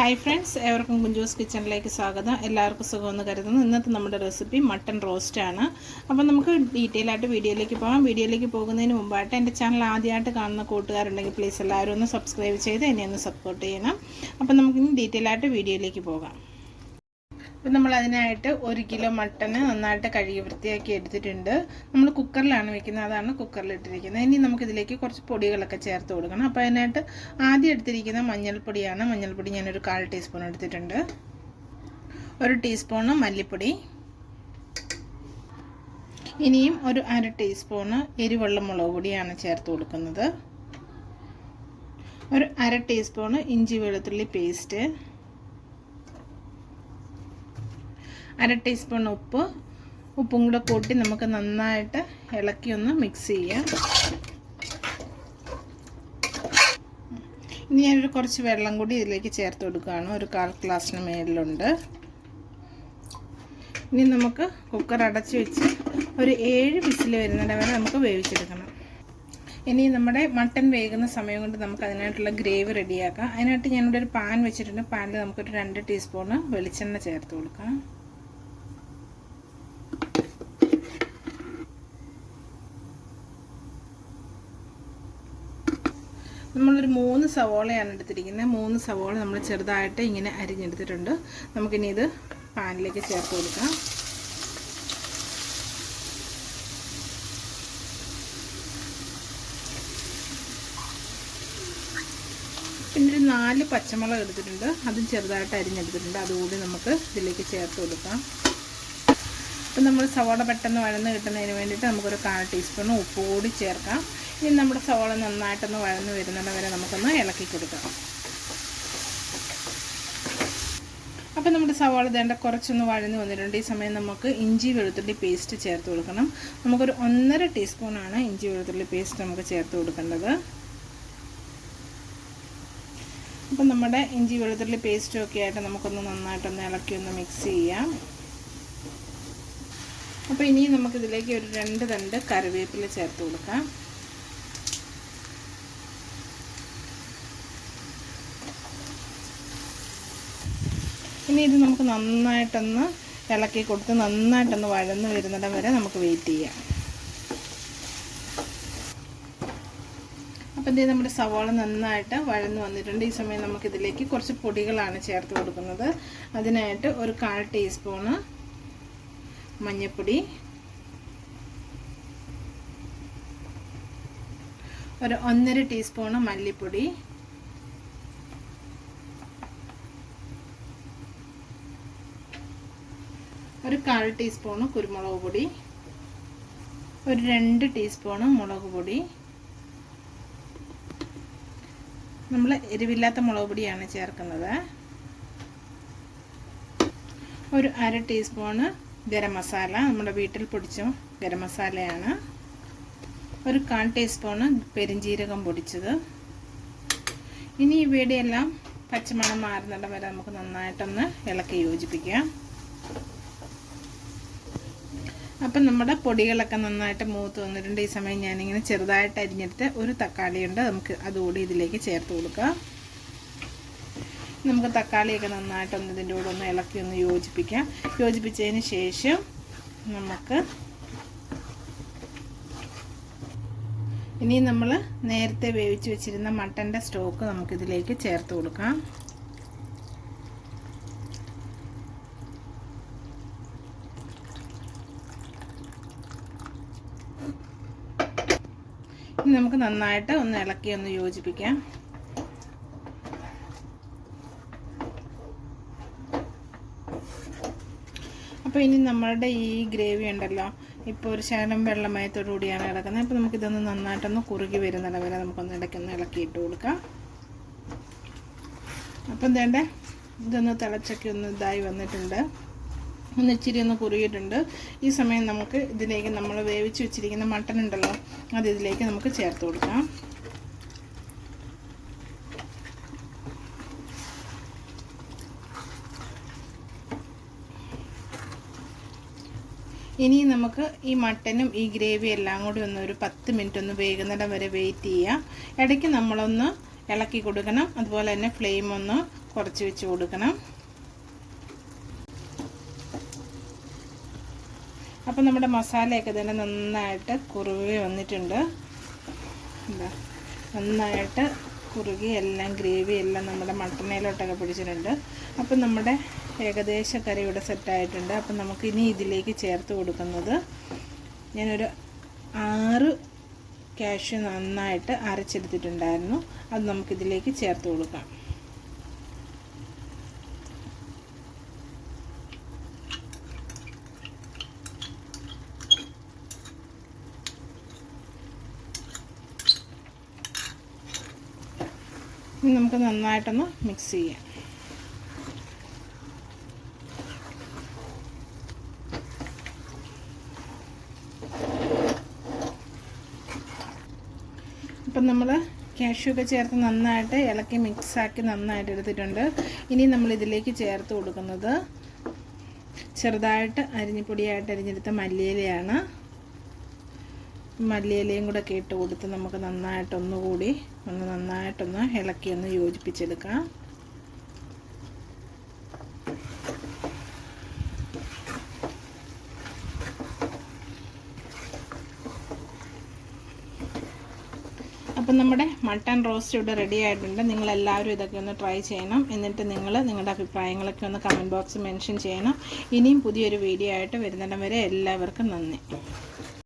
Hi friends, ഏവർക്കും കുഞ്ചൂസ് കിച്ചണിലേക്ക് സ്വാഗതം. എല്ലാവർക്കും സുഖമെന്ന് കരുതുന്നു. ഇന്നത്തെ നമ്മുടെ റെസിപ്പി മട്ടൺ റോസ്റ്റാണ്. അപ്പോൾ നമുക്ക് ഡീറ്റെയിൽ ആയിട്ട് വീഡിയോയിലേക്ക് പോകാം. വീഡിയോയിലേക്ക് പോകുന്നതിന് മുമ്പായിട്ട് എൻ്റെ ചാനൽ ആദ്യമായിട്ട് കാണുന്ന കൂട്ടുകാരുണ്ടെങ്കിൽ പ്ലീസ് എല്ലാവരും ഒന്ന് സബ്സ്ക്രൈബ് ചെയ്ത് എന്നെ ഒന്ന് സപ്പോർട്ട് ചെയ്യണം. അപ്പോൾ നമുക്കിനി ഡീറ്റെയിൽ ആയിട്ട് വീഡിയോയിലേക്ക് പോകാം. അപ്പോൾ നമ്മൾ അതിനായിട്ട് 1 കിലോ മട്ടന് നന്നായിട്ട് കഴുകി വൃത്തിയാക്കി എടുത്തിട്ടുണ്ട്. നമ്മൾ കുക്കറിലാണ് വെക്കുന്നത്, അതാണ് കുക്കറിലിട്ടിരിക്കുന്നത്. ഇനി നമുക്കിതിലേക്ക് കുറച്ച് പൊടികളൊക്കെ ചേർത്ത് കൊടുക്കണം. അപ്പോൾ അതിനായിട്ട് ആദ്യം എടുത്തിരിക്കുന്ന മഞ്ഞൾപ്പൊടിയാണ്. മഞ്ഞൾപ്പൊടി ഞാനൊരു 1/4 ടീസ്പൂൺ എടുത്തിട്ടുണ്ട്. 1 ടീസ്പൂണ് മല്ലിപ്പൊടി, ഇനിയും ഒരു 1/2 ടീസ്പൂണ് എരിവുള്ള മുളക് പൊടിയാണ് ചേർത്ത് കൊടുക്കുന്നത്. ഒരു 1/2 ടീസ്പൂണ് ഇഞ്ചി വെളുത്തുള്ളി പേസ്റ്റ്, 1/2 ടീസ്പൂൺ ഉപ്പും കൂടെ കൂട്ടി നമുക്ക് നന്നായിട്ട് ഇളക്കി ഒന്ന് മിക്സ് ചെയ്യാം. ഇനി ഞാനൊരു കുറച്ച് വെള്ളം കൂടി ഇതിലേക്ക് ചേർത്ത് കൊടുക്കുകയാണ്. ഒരു 1/4 ഗ്ലാസ്സിന് മേളിലുണ്ട്. ഇനി നമുക്ക് കുക്കർ അടച്ച് വെച്ച് ഒരു 7 വിസിൽ വരുന്നിടം വരെ നമുക്ക് വേവിച്ചെടുക്കണം. ഇനി നമ്മുടെ മട്ടൺ വേകുന്ന സമയം കൊണ്ട് നമുക്ക് അതിനായിട്ടുള്ള ഗ്രേവി റെഡിയാക്കാം. അതിനായിട്ട് ഞാനിവിടെ ഒരു പാൻ വെച്ചിട്ടുണ്ട്. പാനിൽ നമുക്കൊരു 2 ടീസ്പൂണ് വെളിച്ചെണ്ണ ചേർത്ത് കൊടുക്കാം. നമ്മളൊരു 3 സവോളയാണ് എടുത്തിരിക്കുന്നത്. 3 സവോള നമ്മൾ ചെറുതായിട്ട് ഇങ്ങനെ അരിഞ്ഞെടുത്തിട്ടുണ്ട്. നമുക്കിനി ഇത് പാനിലേക്ക് ചേർത്ത് കൊടുക്കാം. പിന്നെ ഒരു 4 പച്ചമുളക് എടുത്തിട്ടുണ്ട്, അതും ചെറുതായിട്ട് അരിഞ്ഞെടുത്തിട്ടുണ്ട്. അതുകൂടി നമുക്ക് ഇതിലേക്ക് ചേർത്ത് കൊടുക്കാം. അപ്പം നമ്മൾ സവോള പെട്ടെന്ന് വഴന്ന് കിട്ടുന്നതിന് വേണ്ടിയിട്ട് നമുക്കൊരു 1/4 ടീസ്പൂൺ ഉപ്പ് കൂടി ചേർക്കാം. ഇനി നമ്മുടെ സവോള നന്നായിട്ടൊന്ന് വഴന്ന് വരുന്നിടം വരെ നമുക്കൊന്ന് ഇളക്കി കൊടുക്കാം. അപ്പം നമ്മുടെ സവോള വേണ്ട കുറച്ചൊന്ന് വഴന്ന് വന്നിട്ടുണ്ട്. ഈ സമയം നമുക്ക് ഇഞ്ചി വെളുത്തുള്ളി പേസ്റ്റ് ചേർത്ത് കൊടുക്കണം. നമുക്കൊരു 1.5 ടീസ്പൂണാണ് ഇഞ്ചി വെളുത്തുള്ളി പേസ്റ്റ് നമുക്ക് ചേർത്ത് കൊടുക്കേണ്ടത്. അപ്പം നമ്മുടെ ഇഞ്ചി വെളുത്തുള്ളി പേസ്റ്റും ഒക്കെ ആയിട്ട് നമുക്കൊന്ന് നന്നായിട്ടൊന്ന് ഇളക്കി ഒന്ന് മിക്സ് ചെയ്യാം. അപ്പോൾ ഇനി നമുക്കിതിലേക്ക് ഒരു 2 തണ്ട് കറിവേപ്പില ചേർത്ത് കൊടുക്കാം. ഇനി ഇത് നമുക്ക് നന്നായിട്ടൊന്ന് ഇളക്കി കൊടുത്ത് നന്നായിട്ടൊന്ന് വഴന്ന് വരുന്നിടം വരെ നമുക്ക് വെയിറ്റ് ചെയ്യാം. അപ്പം ഇത് നമ്മുടെ സവാള നന്നായിട്ട് വഴന്ന് വന്നിട്ടുണ്ട്. ഈ സമയം നമുക്കിതിലേക്ക് കുറച്ച് പൊടികളാണ് ചേർത്ത് കൊടുക്കുന്നത്. അതിനായിട്ട് ഒരു 1/4 ടീസ്പൂണ് മഞ്ഞൾപ്പൊടി, ഒരു 1.5 ടീസ്പൂണ് മല്ലിപ്പൊടി, ഒരു 1/4 ടീസ്പൂണ് കുരുമുളക് പൊടി, ഒരു 2 ടീസ്പൂണ് മുളക് പൊടി. നമ്മൾ എരിവില്ലാത്ത മുളക് പൊടിയാണ് ചേർക്കുന്നത്. ഒരു 1/2 ടീസ്പൂണ് ഗരം മസാല, നമ്മുടെ വീട്ടിൽ പൊടിച്ച ഗരം മസാലയാണ്. ഒരു 1/4 ടീസ്പൂണ് പെരിഞ്ജീരകം പൊടിച്ചത്. ഇനി ഇവയുടെ എല്ലാം പച്ചമണം മാറുന്നിടം വരെ നമുക്ക് നന്നായിട്ടൊന്ന് ഇളക്കി യോജിപ്പിക്കാം. അപ്പം നമ്മുടെ പൊടികളൊക്കെ നന്നായിട്ട് മൂത്ത് വന്നിട്ടുണ്ട്. ഈ സമയം ഞാനിങ്ങനെ ചെറുതായിട്ട് അരിഞ്ഞെടുത്ത് ഒരു തക്കാളിയുണ്ട്, നമുക്ക് അതുകൂടി ഇതിലേക്ക് ചേർത്ത് കൊടുക്കാം. നമുക്ക് തക്കാളിയൊക്കെ നന്നായിട്ടൊന്ന് ഇതിൻ്റെ കൂടെ ഒന്ന് ഇളക്കി ഒന്ന് യോജിപ്പിക്കാം. യോജിപ്പിച്ചതിന് ശേഷം നമുക്ക് ഇനി നമ്മൾ നേരത്തെ വേവിച്ച് വെച്ചിരുന്ന മട്ടൻ്റെ സ്റ്റോക്ക് നമുക്കിതിലേക്ക് ചേർത്ത് കൊടുക്കാം. ഇനി നമുക്ക് നന്നായിട്ട് ഒന്ന് ഇളക്കി ഒന്ന് യോജിപ്പിക്കാം. അപ്പോൾ ഇനി നമ്മളുടെ ഈ ഗ്രേവി ഉണ്ടല്ലോ, ഇപ്പോൾ ഒരു ശകലം വെള്ളമയത്തോടുകൂടിയാണ് കിടക്കുന്നത്. അപ്പോൾ നമുക്കിതൊന്ന് നന്നായിട്ടൊന്ന് കുറുകി വരുന്നിടം വരെ നമുക്കൊന്ന് ഇടയ്ക്കൊന്ന് ഇളക്കിയിട്ട് കൊടുക്കാം. അപ്പം വേണ്ട ഇതൊന്ന് തിളച്ചൊക്കെ ഒന്ന് ഇതായി വന്നിട്ടുണ്ട്, ഒന്ന് ഇച്ചിരി ഒന്ന് കുറുകിയിട്ടുണ്ട്. ഈ സമയം നമുക്ക് ഇതിലേക്ക് നമ്മൾ വേവിച്ച് വെച്ചിരിക്കുന്ന മട്ടൺ ഉണ്ടല്ലോ, അത് ഇതിലേക്ക് നമുക്ക് ചേർത്ത് കൊടുക്കാം. ഇനി നമുക്ക് ഈ മട്ടനും ഈ ഗ്രേവി എല്ലാം കൂടി ഒന്ന് ഒരു 10 മിനിറ്റ് ഒന്ന് വേകുന്നിടം വരെ വെയിറ്റ് ചെയ്യാം. ഇടയ്ക്ക് നമ്മളൊന്ന് ഇളക്കി കൊടുക്കണം. അതുപോലെ തന്നെ ഫ്ലെയിം ഒന്ന് കുറച്ച് വെച്ച് കൊടുക്കണം. അപ്പോൾ നമ്മുടെ മസാലയൊക്കെ തന്നെ നന്നായിട്ട് കുറുകി വന്നിട്ടുണ്ട്. എന്താ നന്നായിട്ട് കുറുകി എല്ലാം ഗ്രേവി എല്ലാം നമ്മുടെ മട്ടനയിലോട്ടൊക്കെ പിടിച്ചിട്ടുണ്ട്. അപ്പം നമ്മുടെ ഏകദേശ കറി ഇവിടെ സെറ്റായിട്ടുണ്ട്. അപ്പം നമുക്കിനി ഇതിലേക്ക് ചേർത്ത് കൊടുക്കുന്നത്, ഞാനൊരു 6 കാഷ്യൂ നന്നായിട്ട് അരച്ചെടുത്തിട്ടുണ്ടായിരുന്നു. അത് നമുക്കിതിലേക്ക് ചേർത്ത് കൊടുക്കാം. ഇനി നമുക്ക് നന്നായിട്ടൊന്ന് മിക്സ് ചെയ്യാം. ഇപ്പം നമ്മൾ കാഷ്യൂ ഒക്കെ ചേർത്ത് നന്നായിട്ട് ഇളക്കി മിക്സാക്കി നന്നായിട്ട് എടുത്തിട്ടുണ്ട്. ഇനി നമ്മളിതിലേക്ക് ചേർത്ത് കൊടുക്കുന്നത് ചെറുതായിട്ട് പൊടിയായിട്ട് അരിഞ്ഞെടുത്ത മല്ലിയിലയാണ്. മല്ലിയിലയും കൂടെ ഒക്കെ ഇട്ട് കൊടുത്ത് നമുക്ക് നന്നായിട്ടൊന്നുകൂടി നന്നായിട്ടൊന്ന് ഇളക്കി ഒന്ന് യോജിപ്പിച്ചെടുക്കാം. അപ്പം നമ്മുടെ മട്ടൺ റോസ്റ്റ് ഇവിടെ റെഡി ആയിട്ടുണ്ട്. നിങ്ങളെല്ലാവരും ഇതൊക്കെ ഒന്ന് ട്രൈ ചെയ്യണം. എന്നിട്ട് നിങ്ങളുടെ അഭിപ്രായങ്ങളൊക്കെ ഒന്ന് കമൻറ്റ് ബോക്സിൽ മെൻഷൻ ചെയ്യണം. ഇനിയും പുതിയൊരു വീഡിയോ ആയിട്ട് വരുന്നിടം വരെ എല്ലാവർക്കും നന്ദി.